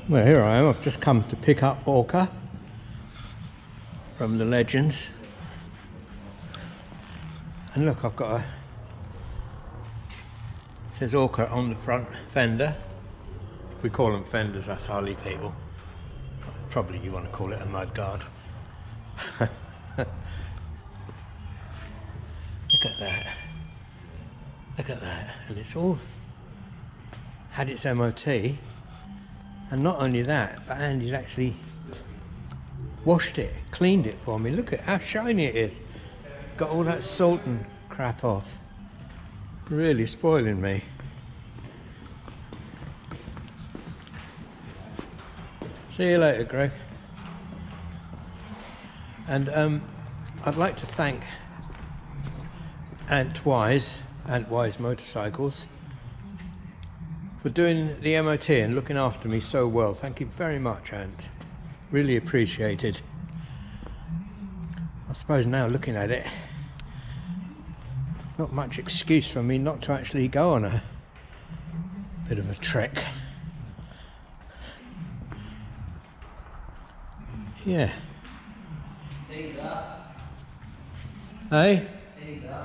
Well, here I am. I've just come to pick up Orca from the Legends. And look, I've got a... It says Orca on the front fender. We call them fenders, that's Harley people. Probably you want to call it a mudguard. Look at that. Look at that. And it's all had its MOT. And not only that, but Andy's actually washed it, cleaned it for me. Look at how shiny it is. Got all that salt and crap off. Really spoiling me. See you later, Greg. And I'd like to thank Ant Wise Motorcycles, for doing the MOT and looking after me so well. Thank you very much, Ant. Really appreciated. I suppose now looking at it, not much excuse for me not to actually go on a bit of a trek. Yeah. Hey?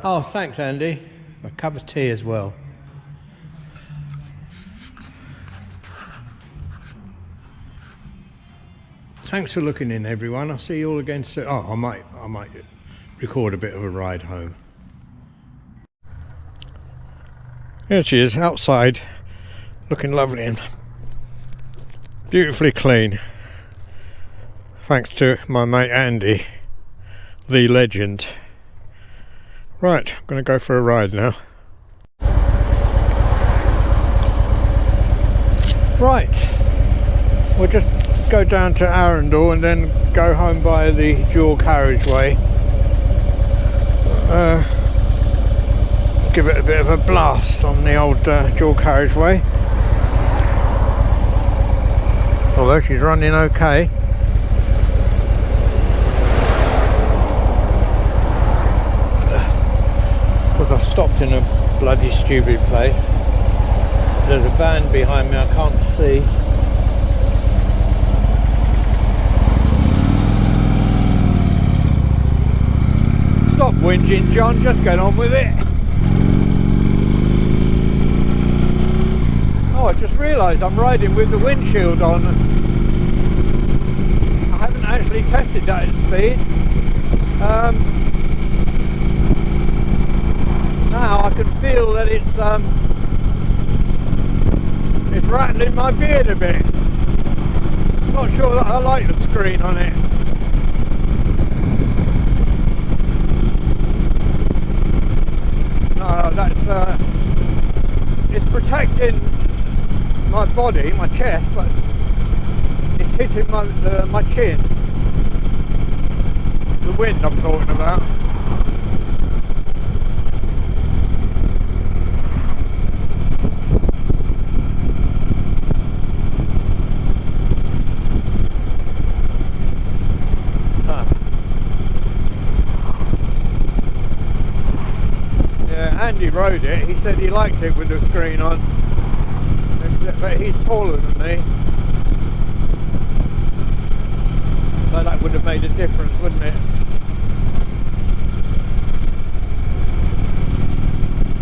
Oh, thanks, Andy. A cup of tea as well. Thanks for looking in, everyone. I'll see you all again soon. Oh, I might record a bit of a ride home. Here she is, outside, looking lovely and beautifully clean. Thanks to my mate Andy, the legend. Right, I'm going to go for a ride now. Right, we'll just go down to Arundel and then go home by the dual carriageway. Give it a bit of a blast on the old dual carriageway. Although she's running okay. Because I've stopped in a bloody stupid place. There's a van behind me I can't see. Stop whinging, John, just get on with it. Oh, I just realised I'm riding with the windshield on. I haven't actually tested that at speed. Now I can feel that it's rattling my beard a bit. Not sure that I like the screen on it. No, that's it's protecting my body, my chest, but it's hitting my chin. The wind I'm talking about. Andy rode it, he said he liked it with the screen on, but he's taller than me, so that would have made a difference, wouldn't it?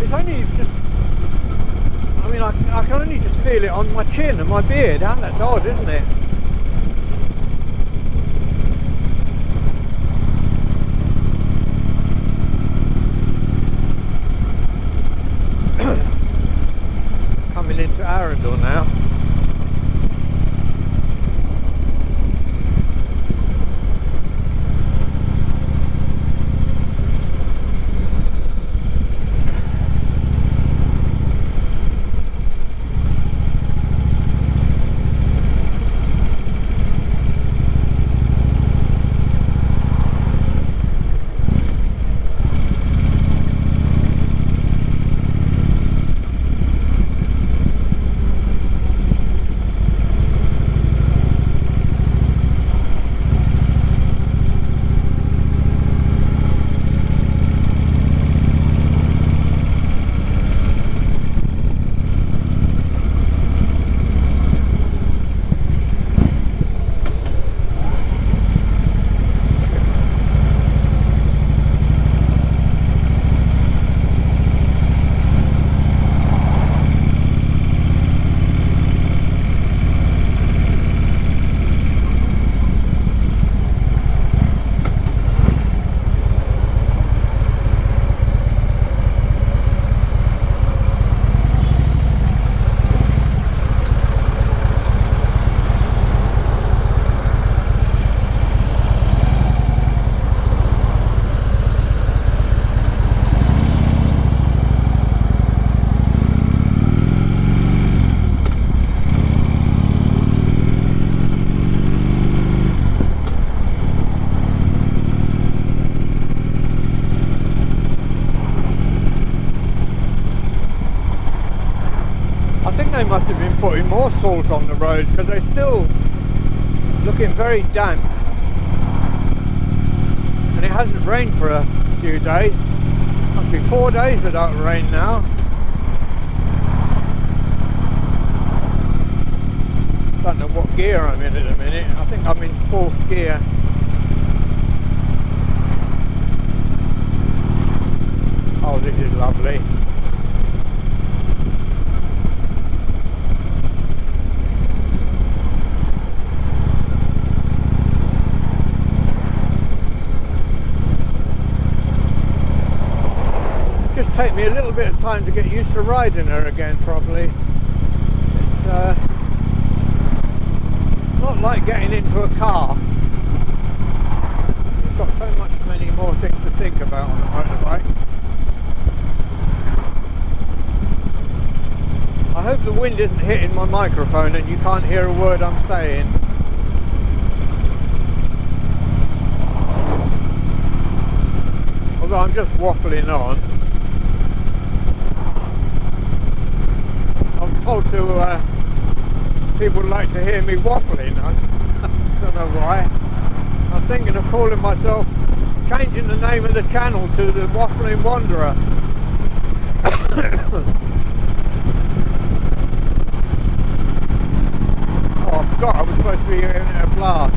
It's only just, I mean, I can only just feel it on my chin and my beard. That's odd, isn't it? Into Arundel now. putting more salt on the roads because they're still looking very damp. And it hasn't rained for a few days. Must be 4 days without rain now. Don't know what gear I'm in at the minute. I think I'm in 4th gear. Oh, this is lovely. Just take me a little bit of time to get used to riding her again properly. It's not like getting into a car. You've got so many more things to think about on a motorbike. I hope the wind isn't hitting my microphone and you can't hear a word I'm saying. Although I'm just waffling on. I'm told to people like to hear me waffling. I don't know why. I'm thinking of calling myself, changing the name of the channel to the Waffling Wanderer. Oh, I forgot I was supposed to be in a blast.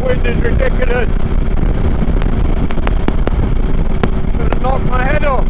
Wind is ridiculous. It's going to knock my head off.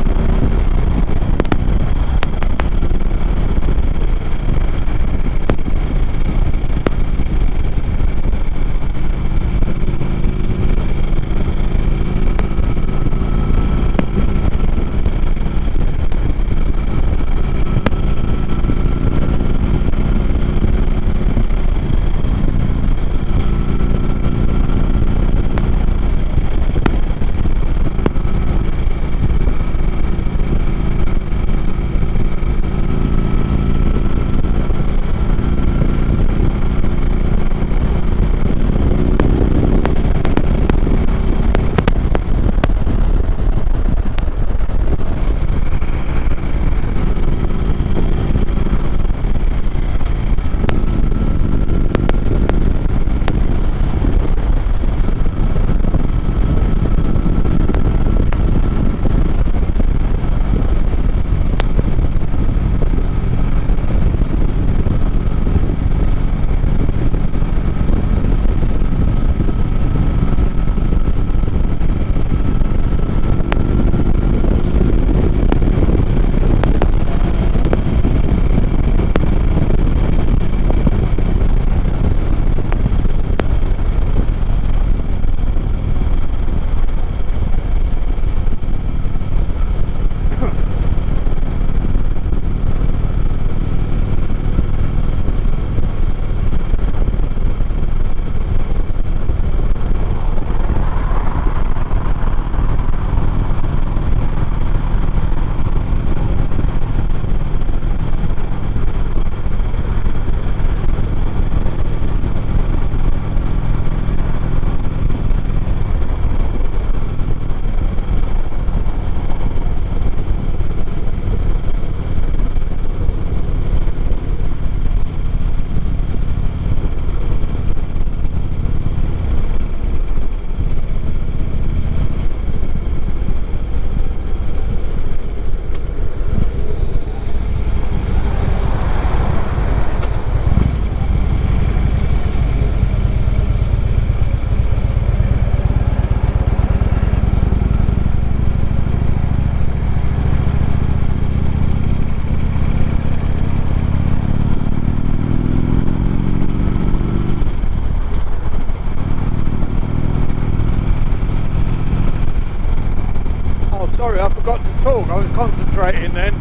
talk, I was concentrating then.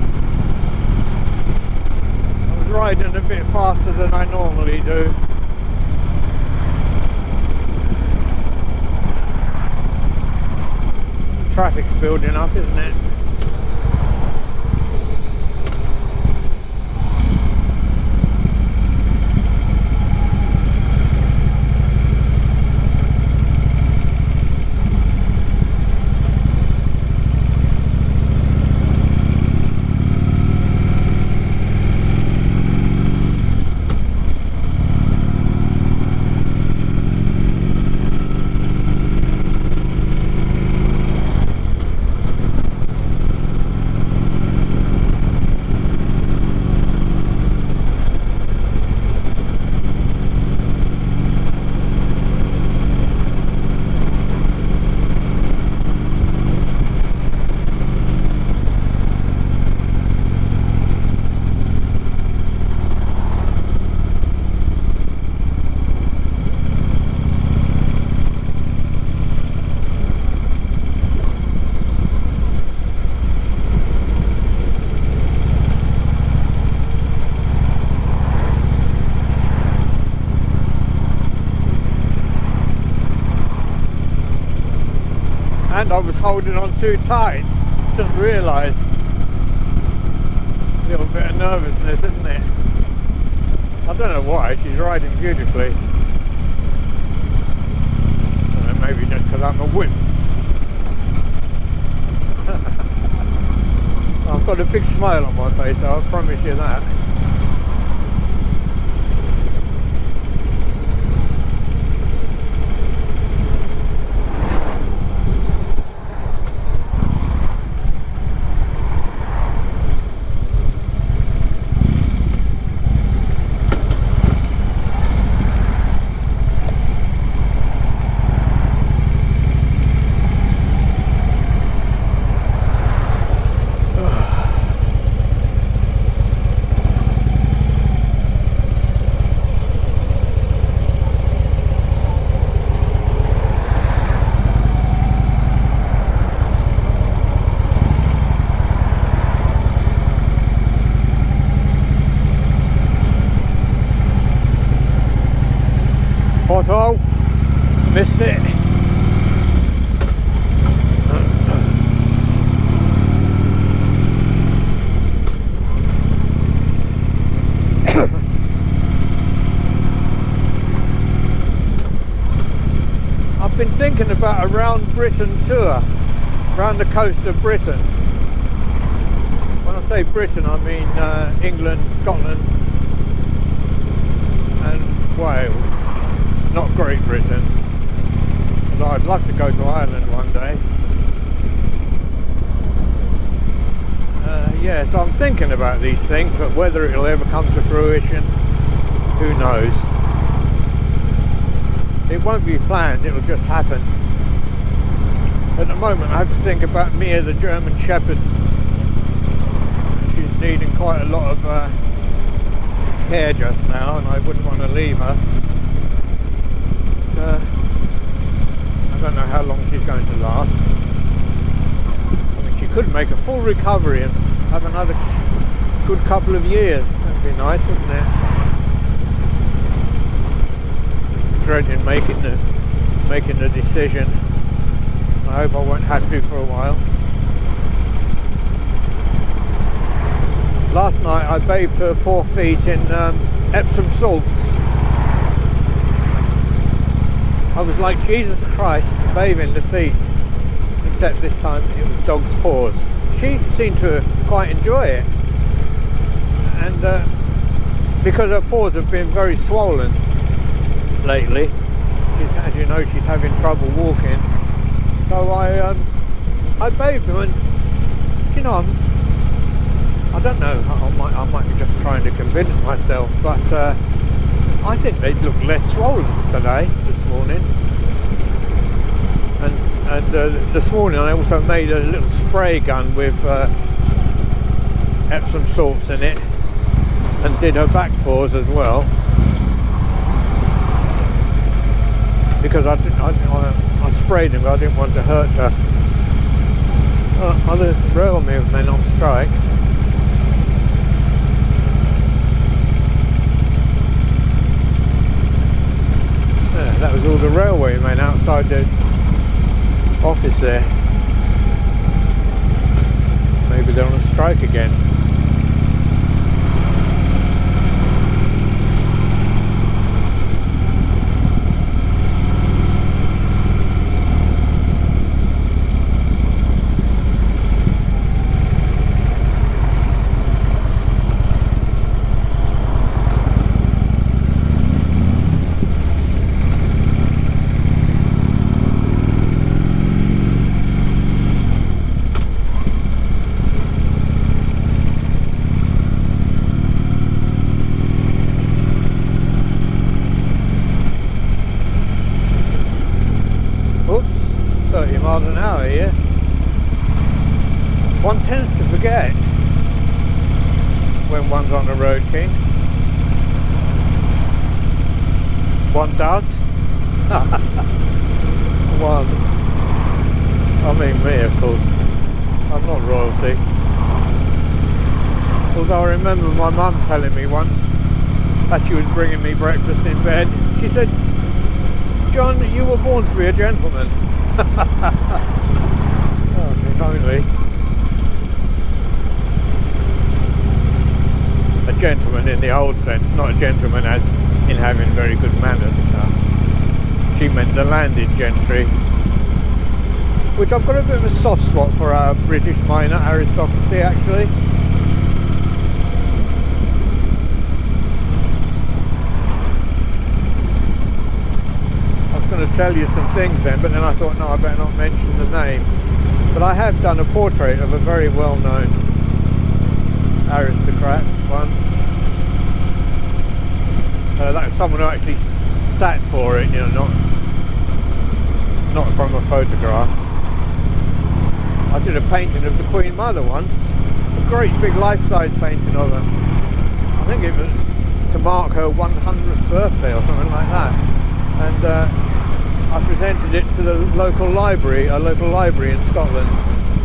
I was riding a bit faster than I normally do. Traffic's building up, isn't it? holding on too tight. Just realised. A little bit of nervousness, isn't it? I don't know why, she's riding beautifully. Maybe just because I'm a whip. I've got a big smile on my face, I'll promise you that. Pothole, missed it. I've been thinking about a round Britain tour, round the coast of Britain. When I say Britain, I mean England, Scotland and Wales. Not Great Britain, although I'd love to go to Ireland one day. Yeah, so I'm thinking about these things, but whether it'll ever come to fruition, who knows. It won't be planned, it'll just happen. At the moment I have to think about Mia, the German Shepherd. She's needing quite a lot of care just now, and I wouldn't want to leave her. I don't know how long she's going to last. I mean, she could make a full recovery and have another good couple of years. That'd be nice, wouldn't it? Dreading making the decision. I hope I won't have to for a while. Last night I bathed her poor feet in Epsom salts. I was like Jesus Christ bathing the feet, except this time it was dog's paws. She seemed to quite enjoy it, and because her paws have been very swollen lately, as you know, she's having trouble walking. So I bathed them, and you know, I don't know, I might be just trying to convince myself, but I think they look less swollen today, this morning. And this morning I also made a little spray gun with Epsom salts in it, and did her back paws as well, because I sprayed them, but I didn't want to hurt her. Other railway men on strike. That was all the railway men outside the office there. Maybe they're on strike again. An hour here. One tends to forget when one's on the Road King. One does. One. I mean me, of course. I'm not royalty. Although I remember my mum telling me once that she was bringing me breakfast in bed. She said, "John, you were born to be a gentleman." if only. A gentleman in the old sense, not a gentleman as in having very good manners. She meant the landed gentry, which I've got a bit of a soft spot for our British minor aristocracy actually. I was going to tell you some things then, but then I thought no, I better not mention the name. But I have done a portrait of a very well-known aristocrat once. That was someone who actually sat for it, you know, not from a photograph. I did a painting of the Queen Mother once, a great big life-size painting of her. I think it was to mark her 100th birthday or something like that. And I presented it to the local library, a local library in Scotland.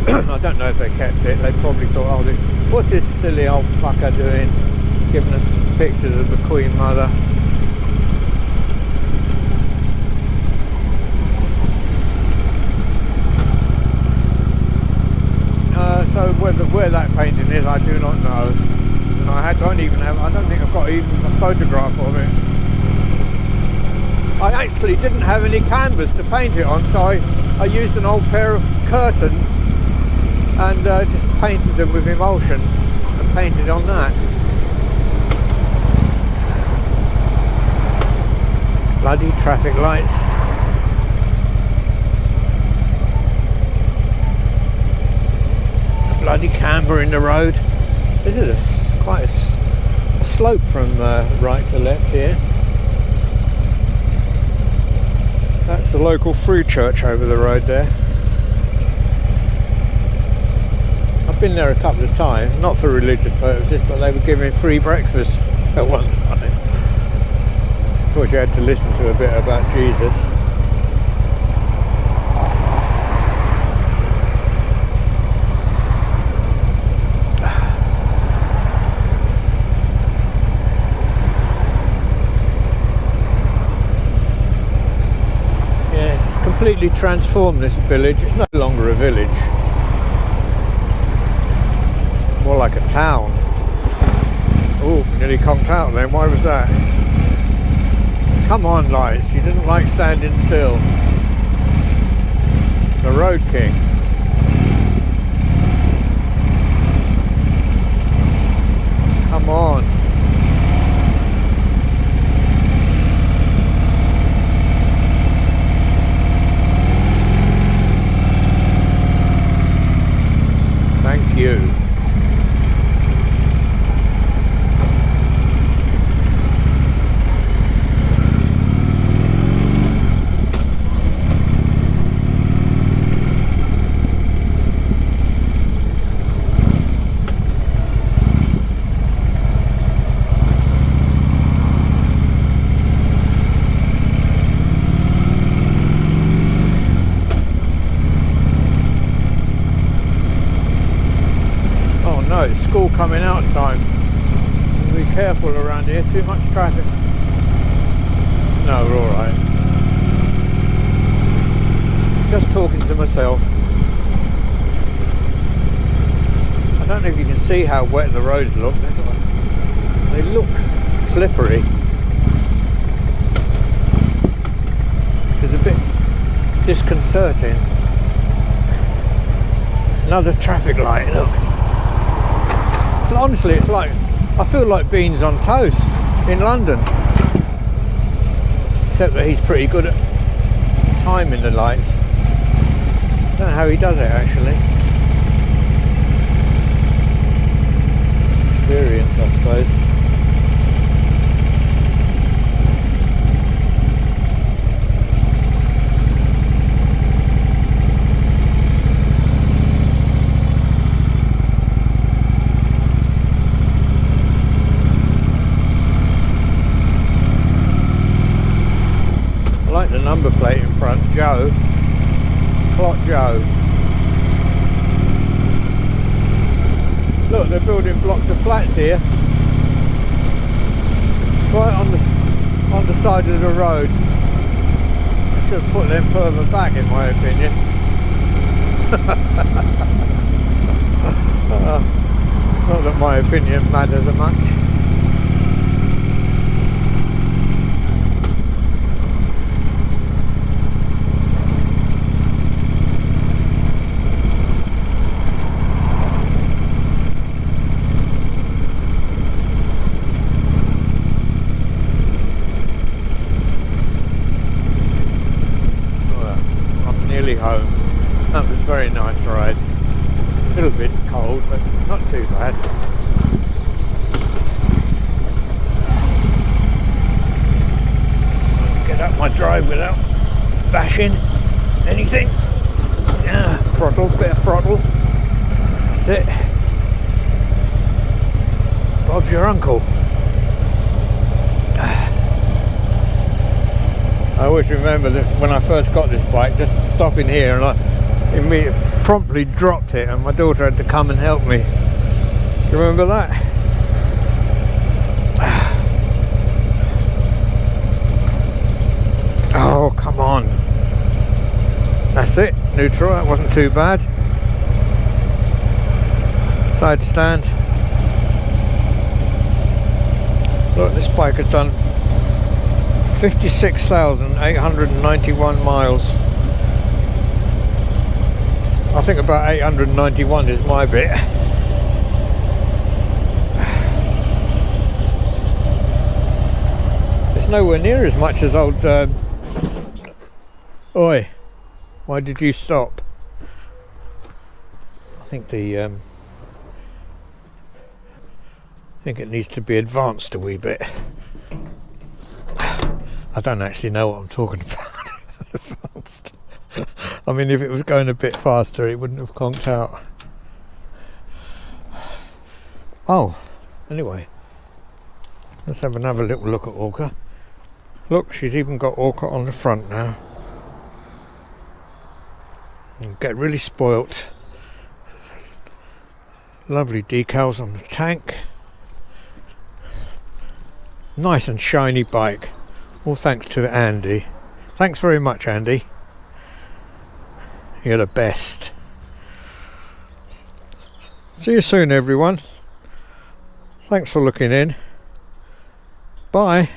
I don't know if they kept it. They probably thought, oh, what's this silly old fucker doing, giving us pictures of the Queen Mother. So where that painting is, I do not know. And I don't think I've got even a photograph of it. I actually didn't have any canvas to paint it on, so I used an old pair of curtains and just painted them with emulsion and painted on that. Bloody traffic lights. A bloody camber in the road. This is quite a slope from right to left here. That's the local free church over the road there. I've been there a couple of times, not for religious purposes, but they were giving free breakfast at one time. Of course you had to listen to a bit about Jesus. Completely transformed this village. It's no longer a village, more like a town. Oh, nearly conked out then. Why was that? Come on, lights, you didn't like standing still. The Road King. Come on. Thank you. It's school coming out time. Be careful around here, too much traffic. No, we're alright. Just talking to myself. I don't know if you can see how wet the roads look. They look slippery. It's a bit disconcerting. Another traffic light, look. Honestly, it's like, I feel like beans on toast in London, except that he's pretty good at timing the lights. I don't know how he does it actually. Experience, I suppose. I like the number plate in front, Joe. Clock Joe. Look, they're building blocks of flats here. Right on the side of the road. I should have put them further back in my opinion. Not that my opinion matters a much. Home. That was a very nice ride. A little bit cold, but not too bad. Get up my drive without bashing anything. Throttle, bit of throttle. That's it. Bob's your uncle. I always remember that when I first got this bike, just stopping here, and I immediately promptly dropped it, and my daughter had to come and help me. You remember that? Oh, come on. That's it, neutral, that wasn't too bad. Side stand. Look, this bike has done 56,891 miles. I think about 891 is my bit. It's nowhere near as much as old... Oi, why did you stop? I think the... I think it needs to be advanced a wee bit. I don't actually know what I'm talking about. Advanced. I mean, if it was going a bit faster, it wouldn't have conked out. Oh, anyway, let's have another little look at Orca. Look, she's even got Orca on the front now. You get really spoilt. Lovely decals on the tank. Nice and shiny bike. All thanks to Andy. Thanks very much, Andy. You're the best. See you soon, everyone. Thanks for looking in. Bye.